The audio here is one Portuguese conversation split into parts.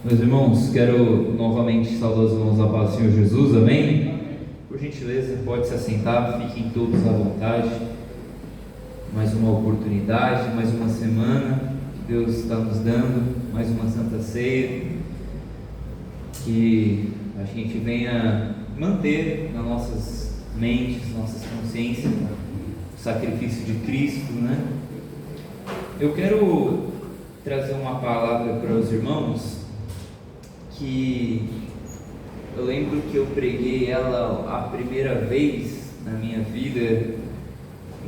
Meus irmãos, quero novamente saudar os irmãos da paz do Senhor Jesus, amém? Por gentileza, pode se assentar, fiquem todos à vontade. Mais uma oportunidade, mais uma semana que Deus está nos dando, mais uma Santa Ceia, que a gente venha manter nas nossas mentes, nossas consciências, o sacrifício de Cristo, né? Eu quero trazer uma palavra para os irmãos, que eu lembro que eu preguei ela a primeira vez na minha vida,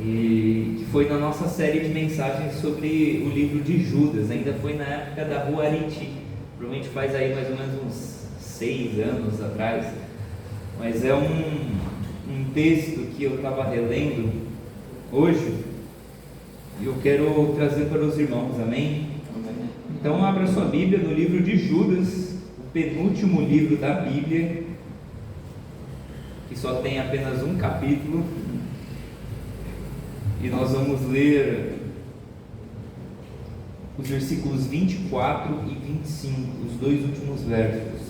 e que foi na nossa série de mensagens sobre o livro de Judas. Ainda foi na época da Rua Ariti, provavelmente faz aí mais ou menos uns 6 anos atrás, mas é um texto que eu estava relendo hoje, e eu quero trazer para os irmãos, amém? Então abra sua Bíblia no livro de Judas, o penúltimo livro da Bíblia, que só tem apenas um capítulo, e nós vamos ler os versículos 24 e 25, os dois últimos versos.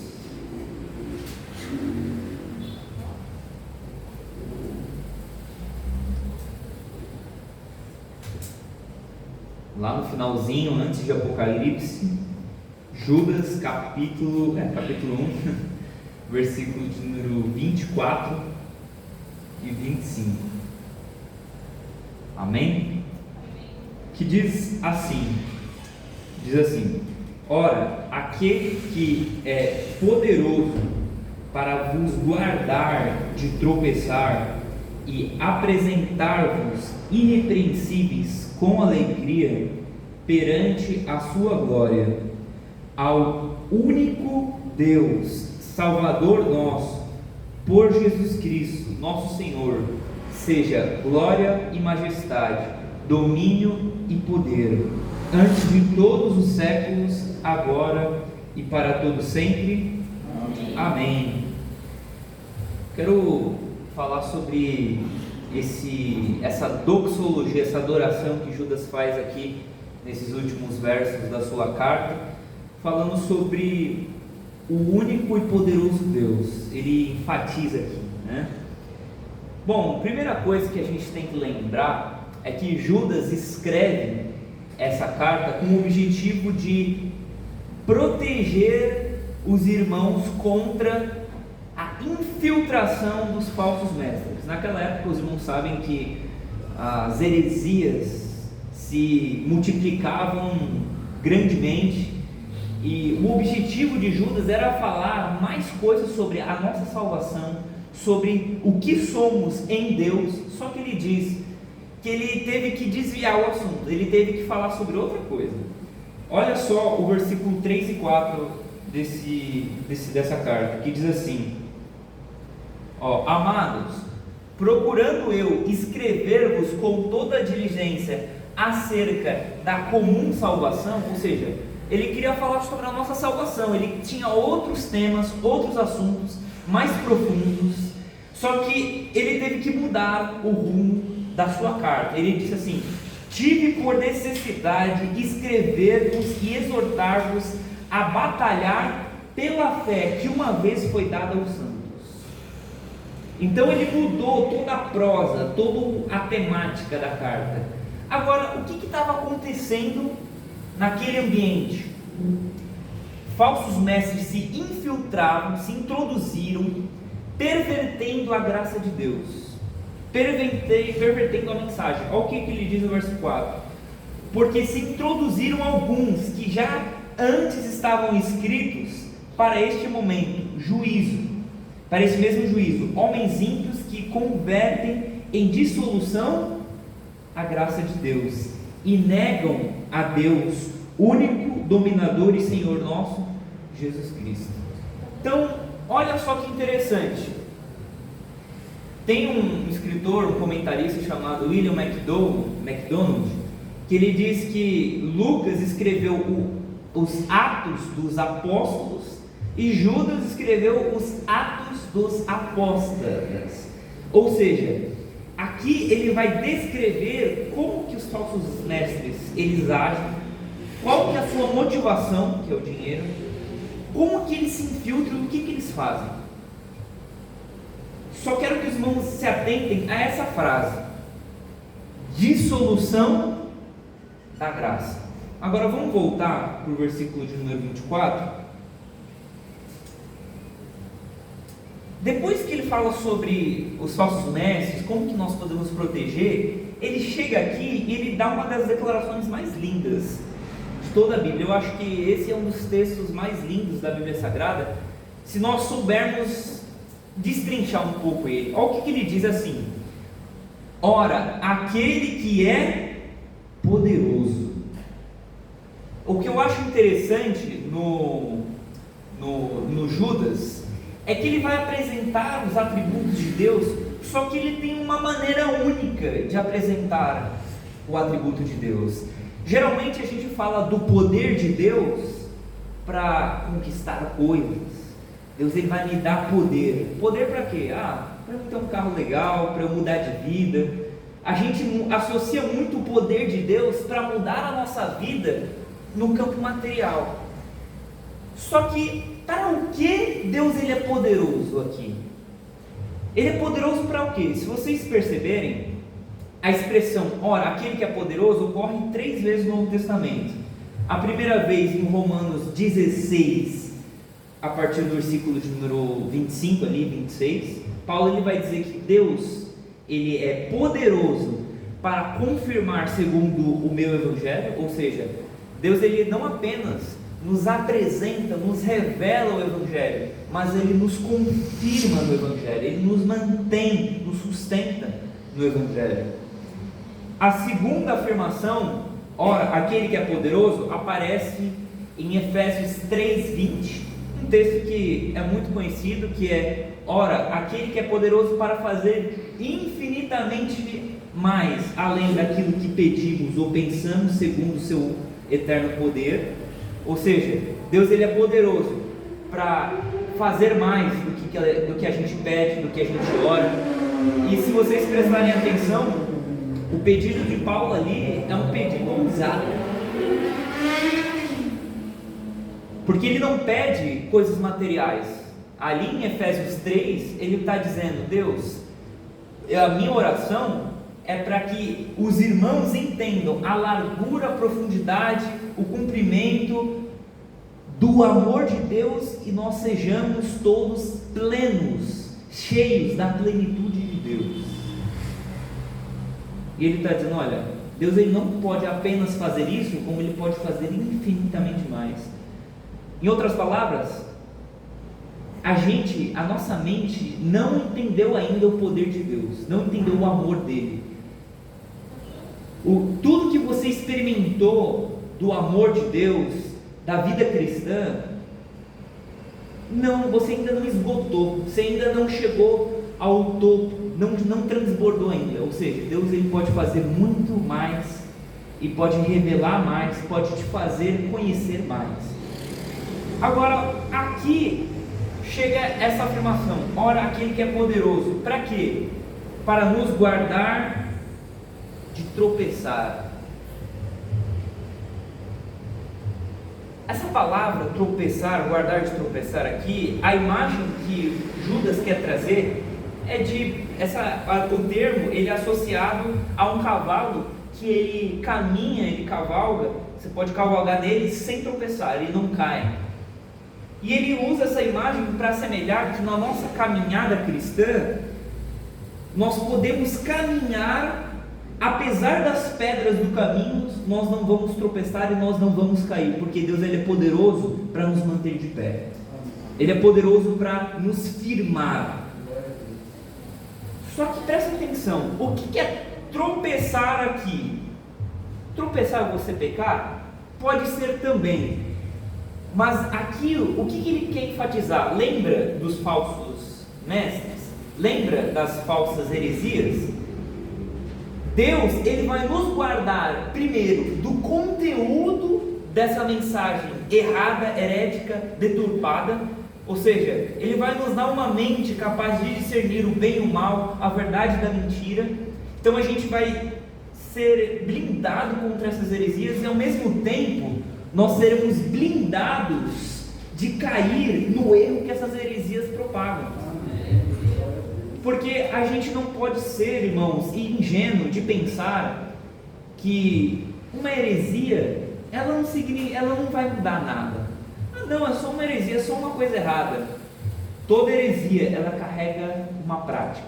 Lá no finalzinho, antes de Apocalipse, Judas, capítulo 1, versículo de número 24 e 25. Amém? Que diz assim: ora, aquele que é poderoso para vos guardar de tropeçar e apresentar-vos irrepreensíveis com alegria perante a sua glória, ao único Deus, Salvador nosso, por Jesus Cristo, nosso Senhor, seja glória e majestade, domínio e poder, antes de todos os séculos, agora e para todo sempre. Amém. Quero falar sobre essa doxologia, essa adoração que Judas faz aqui nesses últimos versos da sua carta, falando sobre o único e poderoso Deus. Ele enfatiza aqui, né? Bom, primeira coisa que a gente tem que lembrar é que Judas escreve essa carta com o objetivo de proteger os irmãos contra a infiltração dos falsos mestres. Naquela época, os irmãos sabem que as heresias se multiplicavam grandemente, e o objetivo de Judas era falar mais coisas sobre a nossa salvação, sobre o que somos em Deus. Só que ele diz que ele teve que desviar o assunto, ele teve que falar sobre outra coisa. Olha só o versículo 3 e 4 dessa carta, que diz assim: amados, procurando eu escrever-vos com toda a diligência acerca da comum salvação, ou seja, ele queria falar sobre a nossa salvação, ele tinha outros temas, outros assuntos mais profundos, só que ele teve que mudar o rumo da sua carta. Ele disse assim: tive por necessidade escrever-vos e exortar-vos a batalhar pela fé que uma vez foi dada aos santos. Então ele mudou toda a prosa, toda a temática da carta. Agora, o que estava acontecendo naquele ambiente? Falsos mestres se infiltravam, se introduziram, pervertendo a graça de Deus, pervertendo a mensagem. Olha o que ele diz no verso 4: porque se introduziram alguns que já antes estavam escritos para este momento, para esse mesmo juízo, homens ímpios que convertem em dissolução a graça de Deus e negam a Deus, único dominador e Senhor nosso, Jesus Cristo. Então, olha só que interessante. Tem um escritor, um comentarista chamado William MacDonald, que ele diz que Lucas escreveu os Atos dos Apóstolos e Judas escreveu os Atos dos Apóstatas. Ou seja, aqui ele vai descrever como que os falsos mestres eles agem, qual que é a sua motivação, que é o dinheiro, que eles se infiltram e o que eles fazem? Só quero que os irmãos se atentem a essa frase: dissolução da graça. Agora vamos voltar para o versículo de número 24. Depois que ele fala sobre os falsos mestres, como que nós podemos proteger, ele chega aqui e ele dá uma das declarações mais lindas de toda a Bíblia. Eu acho que esse é um dos textos mais lindos da Bíblia Sagrada, se nós soubermos destrinchar um pouco ele. Olha o que ele diz assim: ora, aquele que é poderoso. O que eu acho interessante no Judas é que ele vai apresentar os atributos de Deus, só que ele tem uma maneira única de apresentar o atributo de Deus. Geralmente a gente fala do poder de Deus para conquistar coisas. Deus, ele vai me dar poder. Poder para quê? Para eu ter um carro legal, para eu mudar de vida. A gente associa muito o poder de Deus para mudar a nossa vida no campo material. Só que para o que Deus ele é poderoso aqui? Ele é poderoso para o quê? Se vocês perceberem, a expressão, ora, aquele que é poderoso, ocorre 3 vezes no Novo Testamento. A primeira vez em Romanos 16, a partir do versículo de número 25 ali, 26, Paulo ele vai dizer que Deus, ele é poderoso para confirmar segundo o meu evangelho, ou seja, Deus ele não apenas nos apresenta, nos revela o evangelho, mas ele nos confirma no evangelho, ele nos mantém, nos sustenta no evangelho. A segunda afirmação, ora, aquele que é poderoso, aparece em Efésios 3:20, um texto que é muito conhecido, que é, ora, aquele que é poderoso para fazer infinitamente mais, além daquilo que pedimos ou pensamos, segundo o seu eterno poder. Ou seja, Deus ele é poderoso para fazer mais do que a gente pede, do que a gente ora. E se vocês prestarem atenção, o pedido de Paulo ali é um pedido ousado, porque ele não pede coisas materiais. Ali em Efésios 3, ele está dizendo: Deus, a minha oração é para que os irmãos entendam a largura, a profundidade, o cumprimento do amor de Deus, e nós sejamos todos plenos, cheios da plenitude de Deus. E ele está dizendo: olha, Deus ele não pode apenas fazer isso, como ele pode fazer infinitamente mais. Em outras palavras, a nossa mente não entendeu ainda o poder de Deus, não entendeu o amor dele. Tudo que você experimentou do amor de Deus, da vida cristã, você ainda não esgotou, você ainda não chegou ao topo, não transbordou ainda. Ou seja, Deus ele pode fazer muito mais, e pode revelar mais, pode te fazer conhecer mais. Agora, aqui chega essa afirmação: ora, aquele que é poderoso, para quê? Para nos guardar de tropeçar. Essa palavra tropeçar, guardar de tropeçar aqui, a imagem que Judas quer trazer é o termo ele é associado a um cavalo que ele caminha, ele cavalga, você pode cavalgar nele sem tropeçar, ele não cai. E ele usa essa imagem para assemelhar que na nossa caminhada cristã, nós podemos caminhar, apesar das pedras do caminho, nós não vamos tropeçar e nós não vamos cair, porque Deus ele é poderoso para nos manter de pé. Ele é poderoso para nos firmar. Só que presta atenção, o que é tropeçar aqui? Tropeçar é você pecar? Pode ser também. Mas aqui, o que ele quer enfatizar? Lembra dos falsos mestres? Lembra das falsas heresias? Deus, ele vai nos guardar, primeiro, do conteúdo dessa mensagem errada, herética, deturpada. Ou seja, ele vai nos dar uma mente capaz de discernir o bem e o mal, a verdade da mentira. Então a gente vai ser blindado contra essas heresias, e ao mesmo tempo nós seremos blindados de cair no erro que essas heresias propagam. Porque a gente não pode ser, irmãos, ingênuo de pensar que uma heresia, ela não vai mudar nada. Não, é só uma heresia, é só uma coisa errada. Toda heresia, ela carrega uma prática.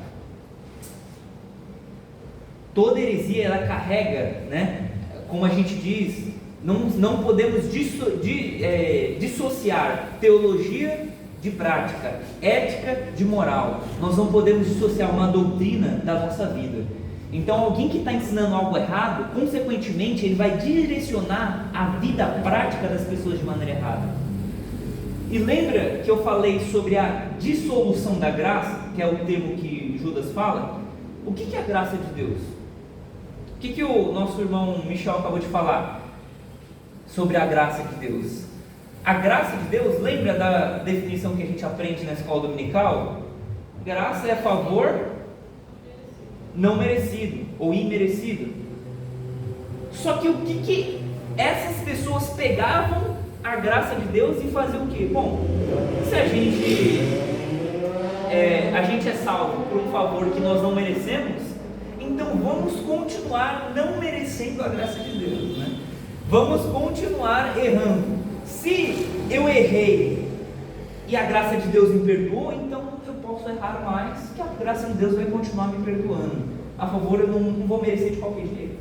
Toda heresia, ela carrega, né? Como a gente diz, não podemos dissociar teologia de prática, ética de moral. Nós não podemos dissociar uma doutrina da nossa vida. Então, alguém que está ensinando algo errado, consequentemente, ele vai direcionar a vida prática das pessoas de maneira errada. E lembra que eu falei sobre a dissolução da graça, que é o termo que Judas fala? O que é a graça de Deus? O que o nosso irmão Michel acabou de falar sobre a graça de Deus? A graça de Deus, lembra da definição que a gente aprende na escola dominical? Graça é favor não merecido ou imerecido. Só que o que essas pessoas pegavam a graça de Deus e faziam o quê? Bom, se a gente é salvo por um favor que nós não merecemos, então vamos continuar não merecendo a graça de Deus, né? Vamos continuar errando. Se eu errei e a graça de Deus me perdoou, então eu posso errar mais, que a graça de Deus vai continuar me perdoando. A favor, eu não vou merecer de qualquer jeito,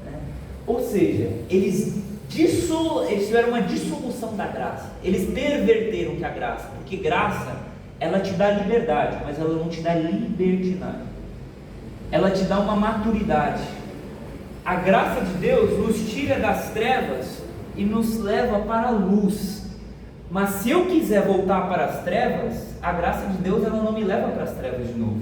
né? Ou seja, eles tiveram uma dissolução da graça. Eles perverteram que a graça, porque graça, ela te dá liberdade, mas ela não te dá libertinagem. Ela te dá uma maturidade. A graça de Deus nos tira das trevas e nos leva para a luz. Mas se eu quiser voltar para as trevas, a graça de Deus, ela não me leva para as trevas de novo.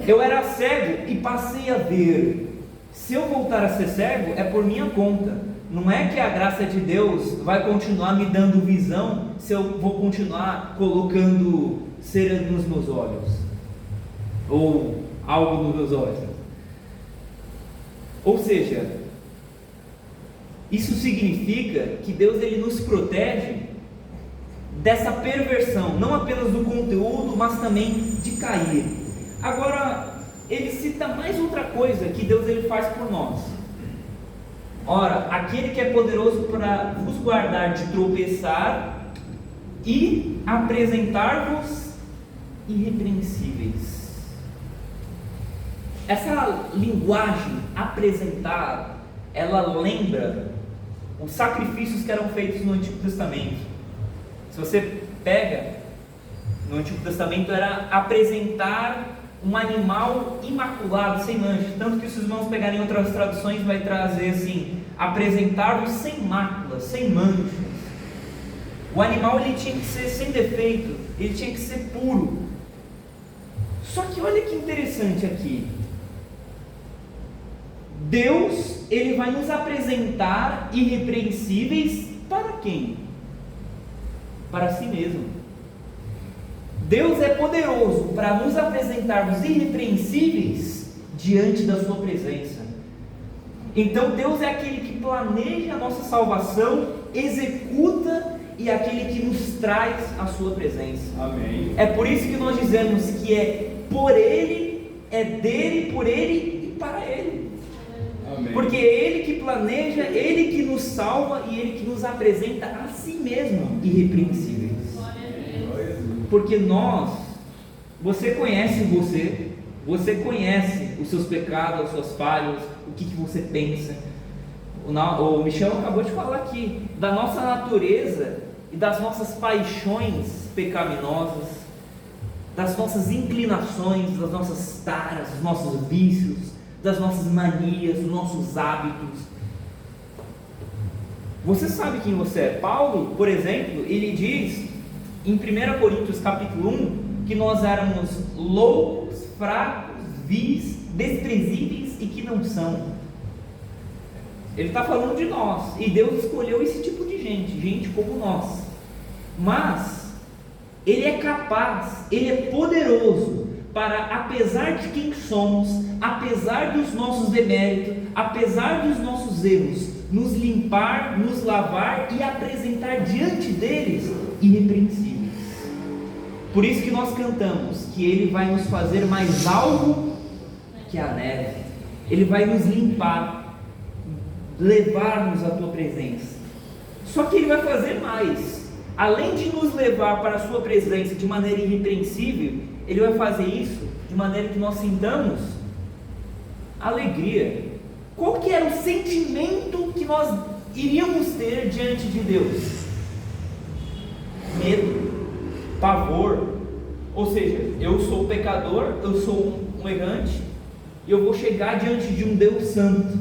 Eu era cego e passei a ver. Se eu voltar a ser cego, é por minha conta. Não é que a graça de Deus vai continuar me dando visão se eu vou continuar colocando cera nos meus olhos ou algo nos meus olhos. Ou seja, isso significa que Deus, ele nos protege dessa perversão, não apenas do conteúdo, mas também de cair. Agora, ele cita mais outra coisa que Deus, ele faz por nós. Ora, aquele que é poderoso para vos guardar de tropeçar e apresentar-vos irrepreensíveis. Essa linguagem apresentar, ela lembra os sacrifícios que eram feitos no Antigo Testamento. Se você pega, no Antigo Testamento era apresentar um animal imaculado, sem mancha. Tanto que se os irmãos pegarem outras traduções, vai trazer assim: apresentar-vos sem máculas, sem manchas. O animal, ele tinha que ser sem defeito, ele tinha que ser puro. Só que olha que interessante aqui. Deus, ele vai nos apresentar irrepreensíveis para quem? Para si mesmo. Deus é poderoso para nos apresentarmos irrepreensíveis diante da sua presença. Então Deus é aquele que planeja a nossa salvação, executa, e é aquele que nos traz a sua presença. Amém. É por isso que nós dizemos que é por Ele, é dele, por Ele e para Ele. Amém. Porque é Ele que planeja, Ele que nos salva e Ele que nos apresenta a si mesmo irrepreensíveis. Porque você conhece você conhece os seus pecados, as suas falhas, o que você pensa. O Michel acabou de falar aqui da nossa natureza e das nossas paixões pecaminosas, das nossas inclinações, das nossas taras, dos nossos vícios, das nossas manias, dos nossos hábitos. Você sabe quem você é. Paulo, por exemplo, ele diz em 1 Coríntios capítulo 1, que nós éramos loucos, fracos, vis, desprezíveis e que não são. Ele está falando de nós, e Deus escolheu esse tipo de gente como nós. Mas Ele é capaz, Ele é poderoso para, apesar de quem somos, apesar dos nossos deméritos, apesar dos nossos erros, nos limpar, nos lavar e apresentar diante deles irrepreensíveis. Por isso que nós cantamos que Ele vai nos fazer mais alvo que a neve. Ele vai nos limpar, levar-nos à Tua presença. Só que Ele vai fazer mais. Além de nos levar para a Sua presença de maneira irrepreensível, Ele vai fazer isso de maneira que nós sintamos alegria. Qual que era o sentimento que nós iríamos ter diante de Deus? Medo, pavor. Ou seja, eu sou pecador, eu sou um errante, e eu vou chegar diante de um Deus santo.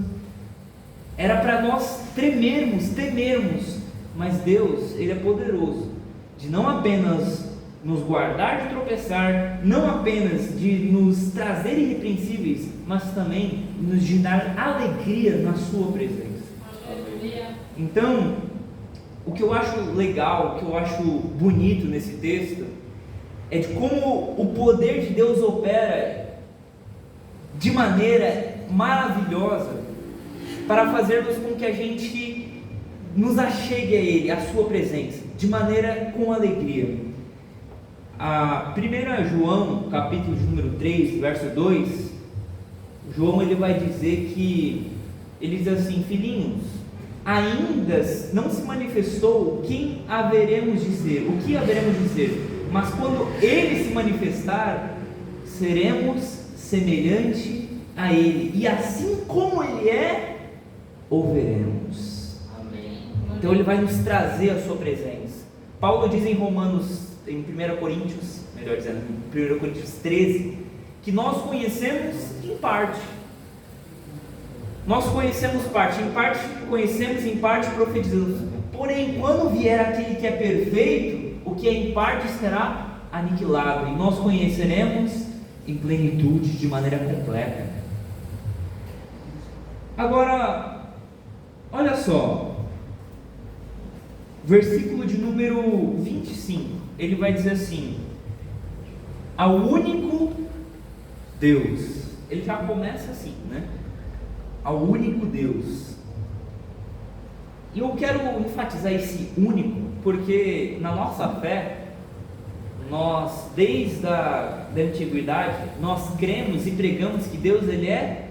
Era para nós temermos, mas Deus, Ele é poderoso de não apenas nos guardar de tropeçar, não apenas de nos trazer irrepreensíveis, mas também nos de dar alegria na Sua presença. Então, o que eu acho legal, o que eu acho bonito nesse texto, é de como o poder de Deus opera de maneira maravilhosa para fazermos com que a gente nos achegue a Ele, a Sua presença, de maneira com alegria. A 1 João, capítulo de número 3, verso 2, João ele vai dizer que, ele diz assim: filhinhos, ainda não se manifestou quem haveremos de ser, o que haveremos de ser, mas quando Ele se manifestar, seremos semelhante a Ele, e assim como Ele é, o veremos. Amém. Então Ele vai nos trazer a Sua presença. Paulo diz em em 1 Coríntios, melhor dizendo, em 1 Coríntios 13, que nós conhecemos em parte. Nós conhecemos parte, em parte conhecemos, em parte profetizamos. Porém, quando vier aquele que é perfeito, o que é em parte será aniquilado, e nós conheceremos em plenitude, de maneira completa. Agora, olha só, versículo de número 25, ele vai dizer assim: ao único Deus. Ele já começa assim, né? Ao único Deus. E eu quero enfatizar esse único, porque na nossa fé, nós, desde a antiguidade, nós cremos e pregamos que Deus ele é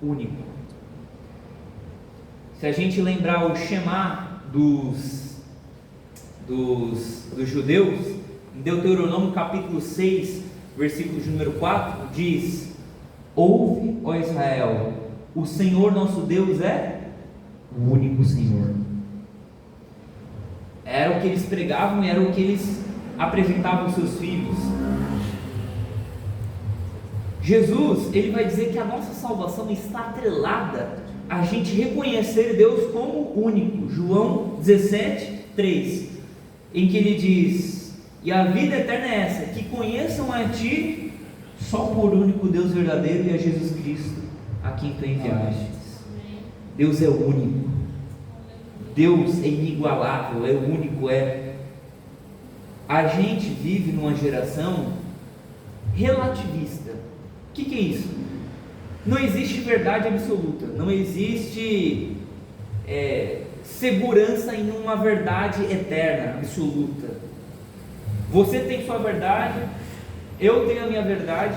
único. Se a gente lembrar o Shema dos judeus, em Deuteronômio capítulo 6, versículo de número 4, diz: ouve, ó Israel, o Senhor nosso Deus é o único Senhor. Era o que eles pregavam e era o que eles apresentavam aos seus filhos. Jesus, ele vai dizer que a nossa salvação está atrelada a gente reconhecer Deus como único. João 17, 3, em que ele diz: e a vida eterna é essa, que conheçam a Ti, só por único Deus verdadeiro, e a Jesus Cristo, a quem Tu enviaste. Deus é o único. Deus é inigualável, é o único, A gente vive numa geração relativista. O que é isso? Não existe verdade absoluta, não existe segurança em uma verdade eterna, absoluta. Você tem sua verdade, eu tenho a minha verdade,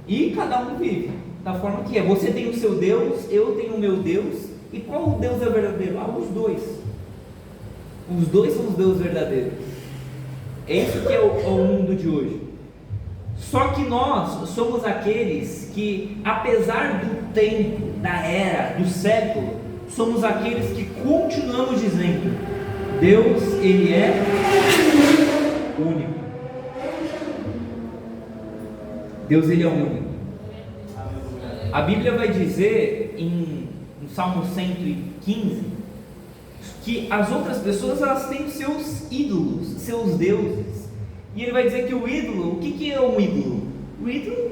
e cada um vive da forma que é. Você tem o seu Deus, eu tenho o meu Deus, e qual Deus é verdadeiro? Os dois. Os dois são os deuses verdadeiros. Esse que é o mundo de hoje. Só que nós somos aqueles que, apesar do tempo, da era, do século, somos aqueles que continuamos dizendo: Deus, Ele é único. Deus, Ele é único. A Bíblia vai dizer no Salmo 115 que as outras pessoas, elas têm seus ídolos, seus deuses. E ele vai dizer que o ídolo, o que é um ídolo? O ídolo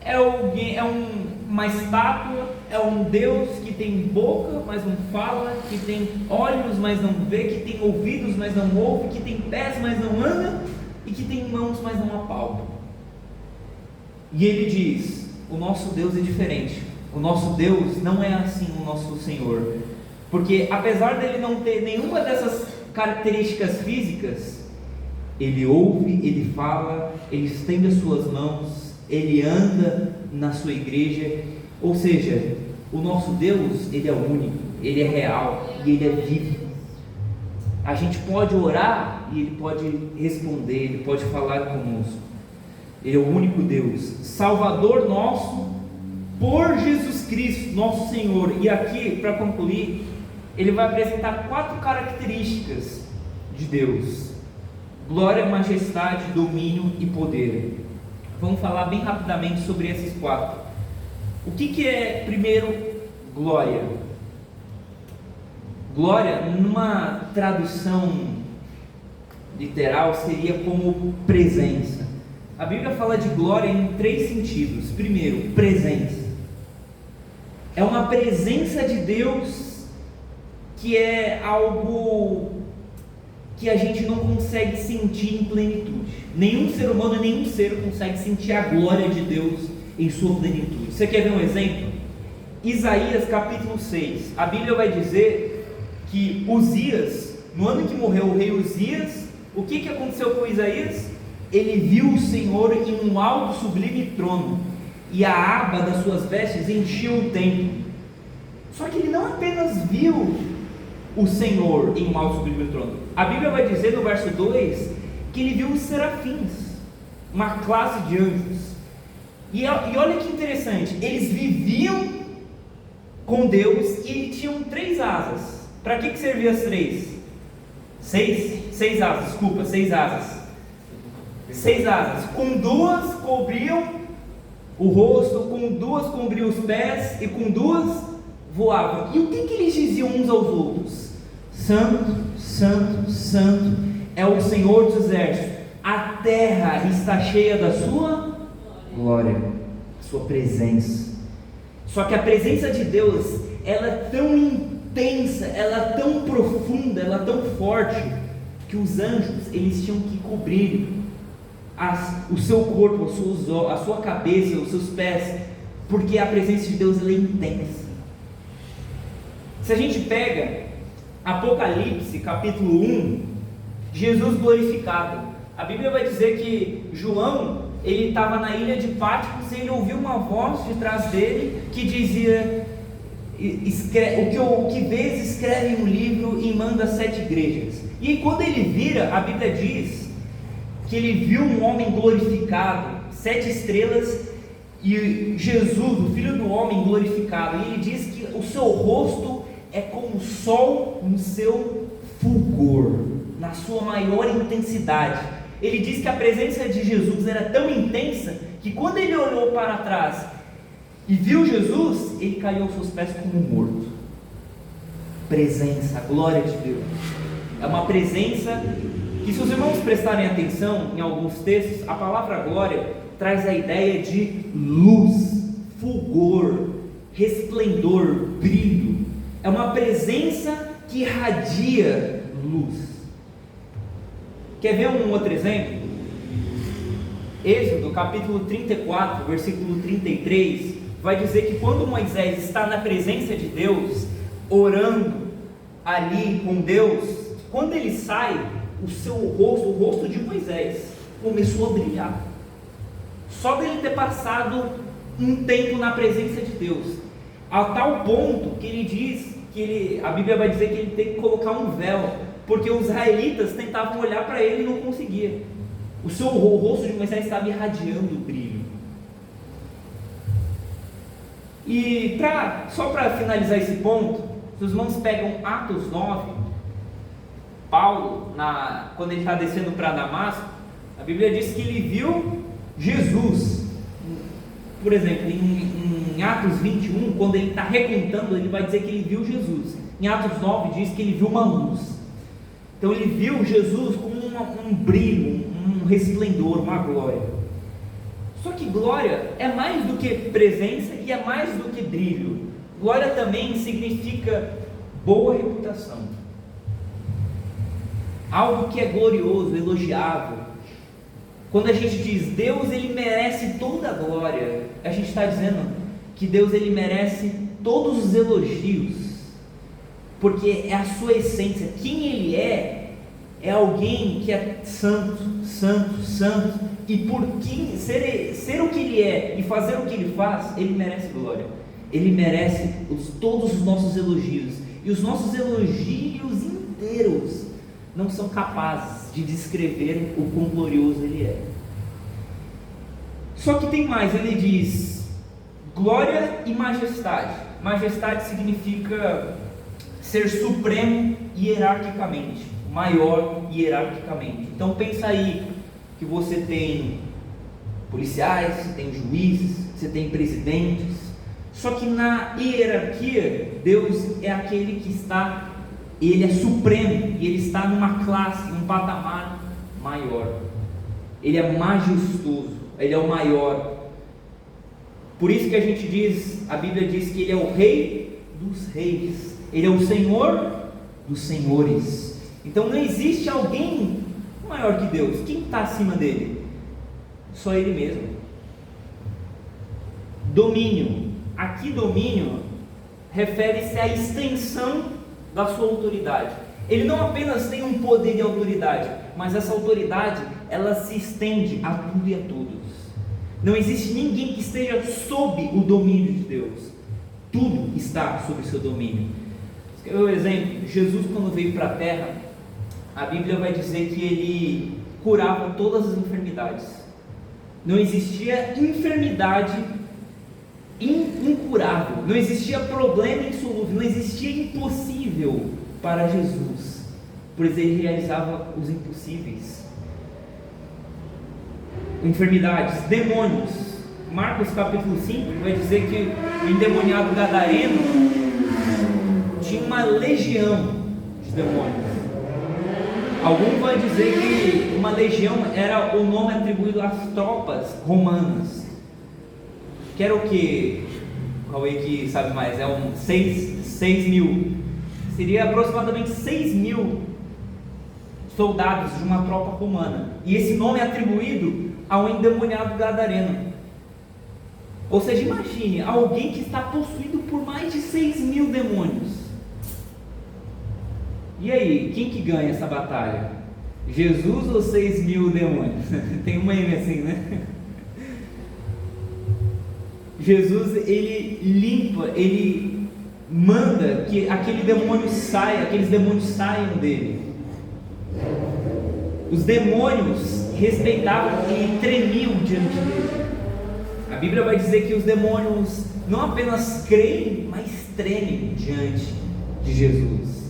é uma estátua, é um Deus que tem boca, mas não fala, que tem olhos, mas não vê, que tem ouvidos, mas não ouve, que tem pés, mas não anda, e que tem mãos, mas não apalpa. E ele diz: o nosso Deus é diferente. O nosso Deus não é assim o nosso Senhor, porque apesar dele não ter nenhuma dessas características físicas, ele ouve, ele fala, ele estende as suas mãos, ele anda na sua igreja. Ou seja, o nosso Deus, ele é único, ele é real e ele é vivo. A gente pode orar e ele pode responder, ele pode falar conosco. Ele é o único Deus, Salvador nosso, por Jesus Cristo, nosso Senhor. E aqui, para concluir, ele vai apresentar 4 características de Deus: glória, majestade, domínio e poder. Vamos falar bem rapidamente sobre esses 4. O que é, primeiro, glória? Glória, numa tradução literal, seria como presença. A Bíblia fala de glória em 3 sentidos. Primeiro, presença. É uma presença de Deus que é algo que a gente não consegue sentir em plenitude. Nenhum ser humano, nenhum ser consegue sentir a glória de Deus em sua plenitude. Você quer ver um exemplo? Isaías capítulo 6. A Bíblia vai dizer que Uzias, no ano que morreu o rei Uzias, o que aconteceu com Isaías? Ele viu o Senhor em um alto sublime trono, e a aba das suas vestes encheu o templo. Só que ele não apenas viu o Senhor em um alto sublime trono. A Bíblia vai dizer no verso 2 que ele viu os serafins, uma classe de anjos. E olha que interessante, eles viviam com Deus e tinham 3 asas. Para que serviam as 3? 6 asas, desculpa, 6 asas. 6 asas, com 2 cobriam o rosto, com 2 cobriam os pés e com 2 voavam. E o que eles diziam uns aos outros? Santo, santo, santo é o Senhor dos exércitos, a terra está cheia da sua glória, sua presença. Só que a presença de Deus, ela é tão intensa, ela é tão profunda, ela é tão forte, que os anjos, eles tinham que cobrir o seu corpo, a sua cabeça, os seus pés, porque a presença de Deus, ela é intensa. Se a gente pega Apocalipse capítulo 1, Jesus glorificado, a Bíblia vai dizer que João, ele estava na ilha de Patmos e ele ouviu uma voz de trás dele que dizia: o que vês, escreve um livro e manda 7 igrejas. E quando ele vira, a Bíblia diz que ele viu um homem glorificado, 7 estrelas, e Jesus, o Filho do Homem, glorificado. E ele diz que o seu rosto é como o sol no seu fulgor, na sua maior intensidade. Ele diz que a presença de Jesus era tão intensa que quando ele olhou para trás e viu Jesus, ele caiu aos seus pés como morto. Presença, a glória de Deus é uma presença que, se os irmãos prestarem atenção em alguns textos, a palavra glória traz a ideia de luz, fulgor, resplendor, brilho. É uma presença que irradia luz. Quer ver um outro exemplo? Êxodo capítulo 34, versículo 33, vai dizer que quando Moisés está na presença de Deus, orando ali com Deus, quando ele sai, o rosto de Moisés começou a brilhar, só dele ter passado um tempo na presença de Deus, a tal ponto que ele diz que a Bíblia vai dizer que ele tem que colocar um véu, porque os israelitas tentavam olhar para ele e não conseguiam. O rosto de Moisés estava irradiando brilho. E só para finalizar esse ponto, se os irmãos pegam Atos 9, Paulo, quando ele está descendo para Damasco, a Bíblia diz que ele viu Jesus. Por exemplo, em Atos 21, quando ele está recontando, ele vai dizer que ele viu Jesus. Em Atos 9 diz que ele viu uma luz. Então ele viu Jesus como um brilho, um resplendor, uma glória. Só que glória é mais do que presença e é mais do que brilho. Glória também significa boa reputação, algo que é glorioso, elogiável. Quando a gente diz Deus, Ele merece toda a glória, a gente está dizendo que Deus ele merece todos os elogios, porque é a sua essência. Quem Ele é alguém que é santo, santo, santo, e por ser o que Ele é e fazer o que Ele faz, Ele merece glória, Ele merece todos os nossos elogios, e os nossos elogios inteiros não são capazes de descrever o quão glorioso Ele é. Só que tem mais, ele diz glória e majestade. Majestade significa ser supremo hierarquicamente, maior hierarquicamente. Então pensa aí que você tem policiais, você tem juízes, você tem presidentes, só que na hierarquia, Deus é aquele que está, Ele é supremo, e Ele está numa classe, num patamar maior, Ele é majestoso, Ele é o maior. Por isso que a gente diz, a Bíblia diz que Ele é o Rei dos reis, Ele é o Senhor dos senhores. Então não existe alguém maior que Deus. Quem está acima dele? Só Ele mesmo. Domínio. Aqui domínio refere-se à extensão da sua autoridade. Ele não apenas tem um poder de autoridade, mas essa autoridade, ela se estende a tudo e a todos. Não existe ninguém que esteja sob o domínio de Deus. Tudo está sob o seu domínio. Um exemplo, Jesus quando veio para a terra, a Bíblia vai dizer que Ele curava todas as enfermidades. Não existia enfermidade incurável, não existia problema insolúvel, não existia impossível para Jesus, pois Ele realizava os impossíveis. Enfermidades, demônios. Marcos capítulo 5 vai dizer que o endemoniado gadareno tinha uma legião de demônios. Algum vai dizer que uma legião era o nome atribuído às tropas romanas, que era o que? O Cauê que sabe mais, é 6 mil, seria aproximadamente 6 mil soldados de uma tropa romana, e esse nome é atribuído ao endemoniado gadareno. Ou seja, imagine alguém que está possuído por mais de 6 mil demônios. E aí, quem que ganha essa batalha? Jesus ou 6 mil demônios? Tem um meme assim, né? Jesus, Ele limpa, Ele manda que aqueles demônios saiam dele. Os demônios respeitavam e tremiam diante dele. A Bíblia vai dizer que os demônios não apenas creem, mas tremem diante de Jesus.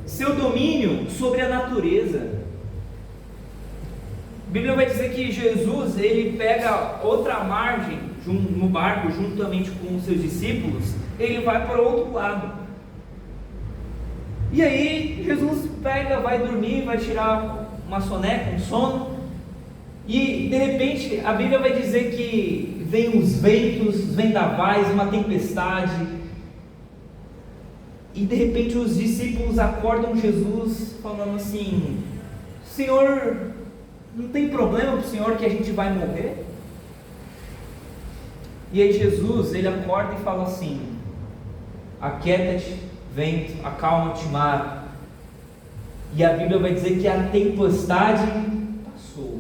Seu domínio sobre a natureza. A Bíblia vai dizer que Jesus, Ele pega outra margem no barco, juntamente com os seus discípulos, Ele vai para o outro lado. E aí Jesus vai dormir, vai tirar uma soneca, um sono, e de repente a Bíblia vai dizer que vem os ventos, os vendavais, uma tempestade, e de repente os discípulos acordam Jesus falando assim: Senhor, não tem problema para o Senhor que a gente vai morrer? E aí Jesus, Ele acorda e fala assim: aquieta-te, vento, acalma-te, mar. E a Bíblia vai dizer que a tempestade passou,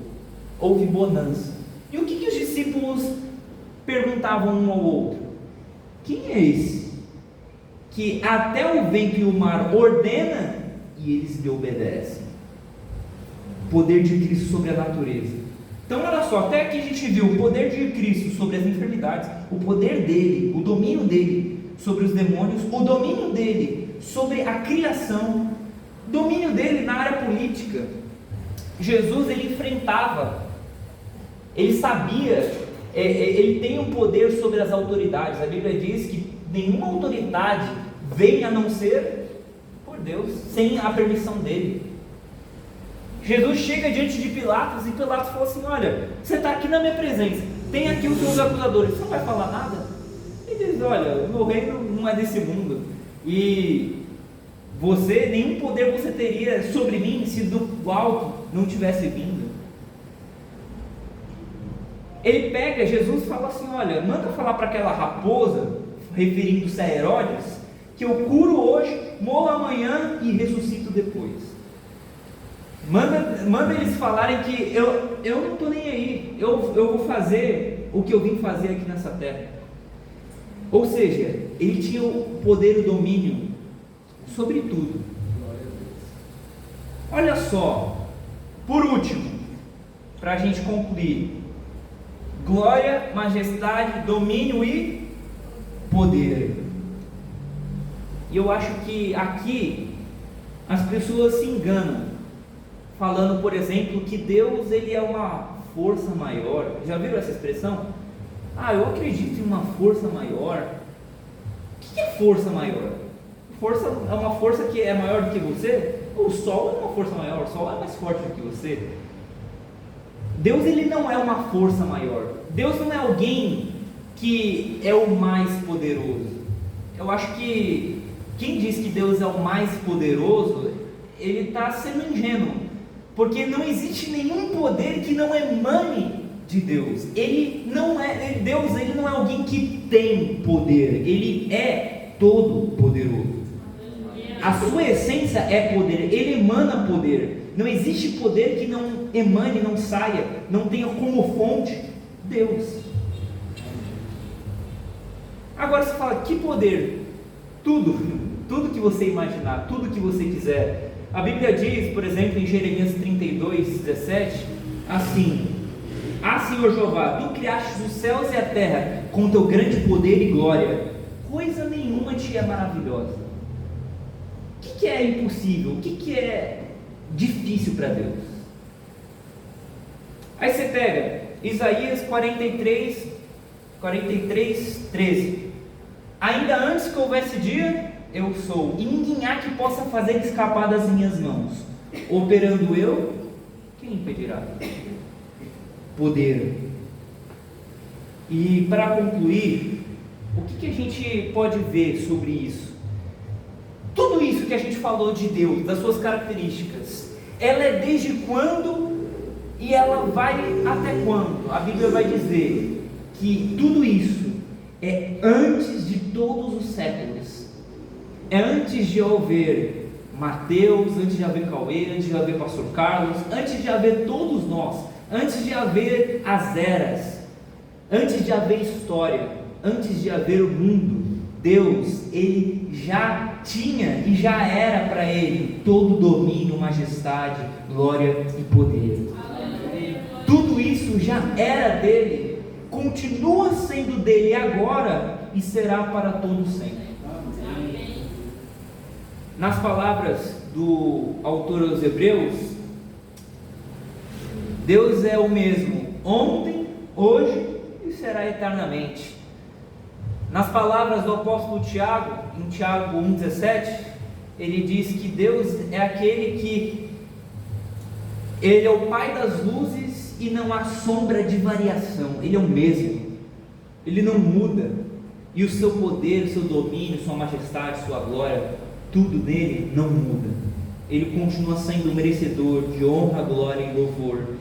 houve bonança. E o que os discípulos perguntavam um ao outro? Quem é esse que até o vento e o mar ordena e eles lhe obedecem? Poder de Cristo sobre a natureza. Então olha só, até aqui a gente viu o poder de Cristo sobre as enfermidades, o poder dele, o domínio dele sobre os demônios, o domínio dele sobre a criação, o domínio dele na área política. Jesus, ele enfrentava, ele sabia, ele tem um poder sobre as autoridades. A Bíblia diz que nenhuma autoridade vem a não ser por Deus, sem a permissão dele. Jesus chega diante de Pilatos e Pilatos fala assim: olha, você está aqui na minha presença, tem aqui os seus acusadores, você não vai falar nada? Ele diz: olha, o meu reino não é desse mundo, e nenhum poder você teria sobre mim se do alto não tivesse vindo. Ele pega, Jesus fala assim: olha, manda falar para aquela raposa, referindo-se a Herodes, que eu curo hoje, morro amanhã e ressuscito depois. Manda eles falarem que eu não estou nem aí, eu vou fazer o que eu vim fazer aqui nessa terra. Ou seja, ele tinha o poder e o domínio sobre tudo. Olha só, por último, para a gente concluir: glória, majestade, domínio e poder. E eu acho que aqui as pessoas se enganam, falando, por exemplo, que Deus ele é uma força maior. Já viram essa expressão? Eu acredito em uma força maior. O que é força maior? Força é uma força que é maior do que você? O Sol é uma força maior, o Sol é mais forte do que você. Deus ele não é uma força maior. Deus não é alguém que é o mais poderoso. Eu acho que quem diz que Deus é o mais poderoso, ele está sendo ingênuo, porque não existe nenhum poder que não emane de Deus. Deus ele não é alguém que tem poder, ele é todo poderoso. A sua essência é poder, ele emana poder. Não existe poder que não emane, não saia, não tenha como fonte Deus. Agora você fala, que poder? Tudo que você imaginar, tudo que você quiser. A Bíblia diz, por exemplo, em Jeremias 32:17, assim: Senhor Jeová, tu criaste os céus e a terra com teu grande poder e glória, coisa nenhuma te é maravilhosa. O que é impossível? O que é difícil para Deus? Aí você pega Isaías 43:13. Ainda antes que houvesse dia, eu sou, e ninguém há que possa fazer escapar das minhas mãos. Operando eu, quem impedirá? Poder. E para concluir, o que a gente pode ver sobre isso? Tudo isso que a gente falou de Deus, das suas características, ela é desde quando e ela vai até quando? A Bíblia vai dizer que tudo isso é antes de todos os séculos. É antes de haver Mateus, antes de haver Cauê, antes de haver Pastor Carlos, antes de haver todos nós, antes de haver as eras, antes de haver história, antes de haver o mundo. Deus, ele já tinha e já era para ele todo domínio, majestade, glória e poder. Tudo isso já era dele, continua sendo dele agora e será para todo sempre. Nas palavras do autor aos Hebreus, Deus é o mesmo ontem, hoje e será eternamente. Nas palavras do apóstolo Tiago, em Tiago 1,17, ele diz que Deus é aquele que ele é o Pai das luzes e não há sombra de variação. Ele é o mesmo, ele não muda, e o seu poder, o seu domínio, sua majestade, sua glória, tudo nele não muda. Ele continua sendo merecedor de honra, glória e louvor.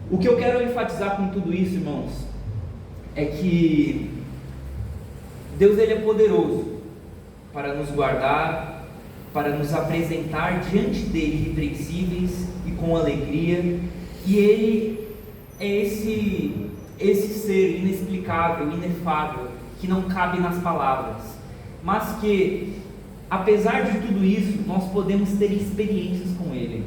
O que eu quero enfatizar com tudo isso, irmãos, é que Deus ele é poderoso para nos guardar, para nos apresentar diante dele irrepreensíveis e com alegria, e ele é esse ser inexplicável, inefável, que não cabe nas palavras, mas que, apesar de tudo isso, nós podemos ter experiências com ele.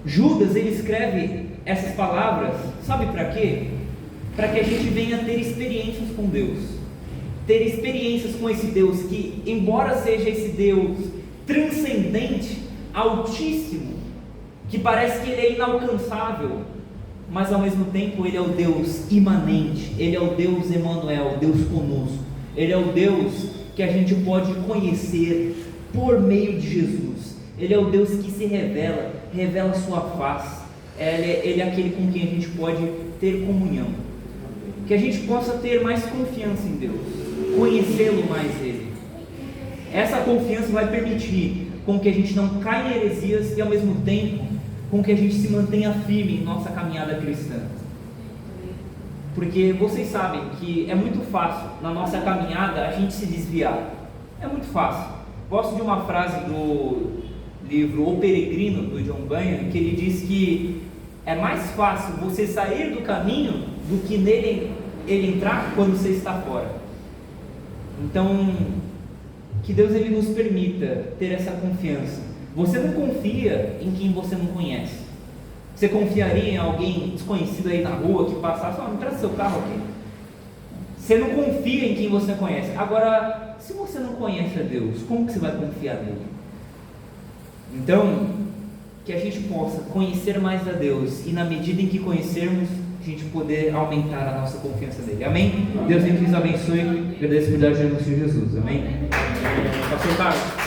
Judas, ele escreve essas palavras, sabe para quê? Para que a gente venha ter experiências com Deus, ter experiências com esse Deus que, embora seja esse Deus transcendente, altíssimo, que parece que ele é inalcançável, mas ao mesmo tempo ele é o Deus imanente, ele é o Deus Emanuel, Deus conosco, ele é o Deus que a gente pode conhecer por meio de Jesus. Ele é o Deus que se revela a sua face. Ele é aquele com quem a gente pode ter comunhão. Que a gente possa ter mais confiança em Deus, conhecê-lo mais Ele. Essa confiança vai permitir com que a gente não caia em heresias e ao mesmo tempo com que a gente se mantenha firme em nossa caminhada cristã. porque vocês sabem que é muito fácil na nossa caminhada a gente se desviar. É muito fácil. Gosto de uma frase do livro O Peregrino, do John Bunyan, que ele diz que é mais fácil você sair do caminho do que nele ele entrar quando você está fora. Então, que Deus ele nos permita ter essa confiança. Você não confia em quem você não conhece. Você confiaria em alguém desconhecido aí na rua que passasse, me traz seu carro aqui. Você não confia em quem você conhece. Agora, se você não conhece a Deus, como que você vai confiar nele? Então, que a gente possa conhecer mais a Deus, e na medida em que conhecermos, a gente poder aumentar a nossa confiança nele. Amém? Deus nos abençoe. Agradeço por dar a Jesus. Amém? Pastor Carlos.